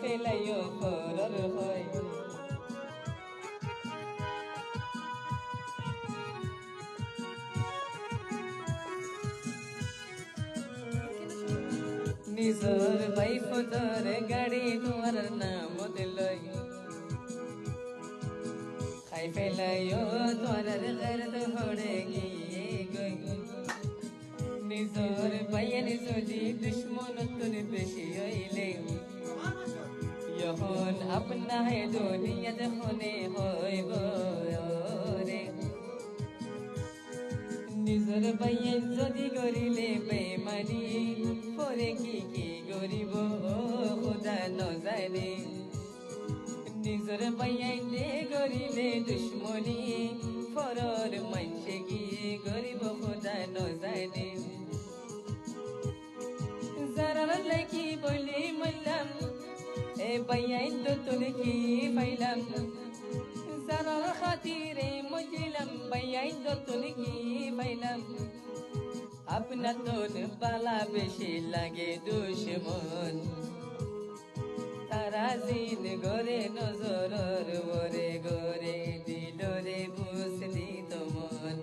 ফেলাইও পরর হয় নিজর ভাই ফজর গাড়ি তোমার নাম দিলই খাই ফেলাইও তোমার গর্দ হড়ে গিয়ে গই নিজর ভাইয়ের যদি দুশ্মন তোর বেশি হইলে যখন আপনা হে দুনিয়াতে হনে হইব রে নিজর ভাইয়ের যদি করিলে বেমানি পরে কি গরিব খুদা ন জানে নিজর ভাইয়াইলে করিলে দুশ্মনী ফরর মানসে কি গরিব খুদা ন জানে যারা লাকি বলি মল্লাম এ ভাইয়াইন তো তোলে কি পাইলাম যারা খাতিরে মজিলাম ভাইয়াইন তো তোলে কি পাইলাম আপনা তোর বালা বেশি লাগে দুশ্মন তারা দিন গরে নজরর ওরে গরে দিল রে বুঝলি তোমার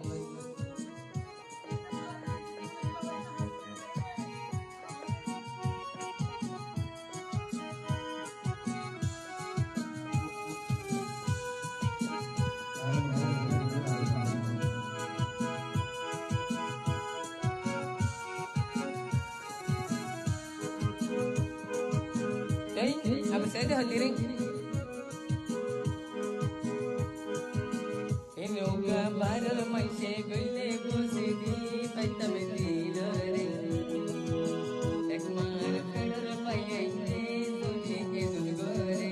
apa saya dah hadirin ini uga barar mai se gule gusidi paita bedilo re ek mar khadar paiyende tuni ke dulgore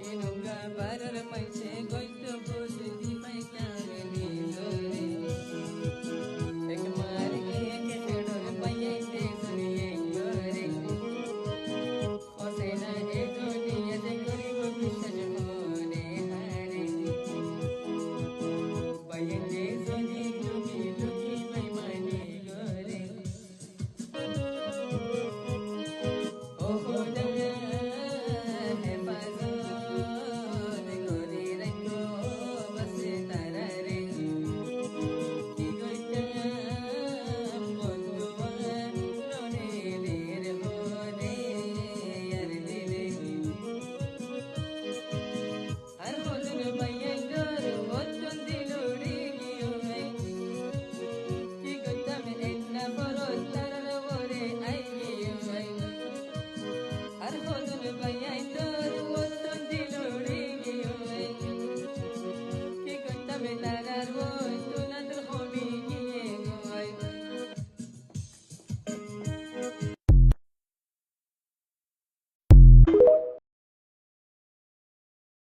ini uga barar mai se goito gusidi paita bedilo re ek mar ke khadar paiyende tuni Oh,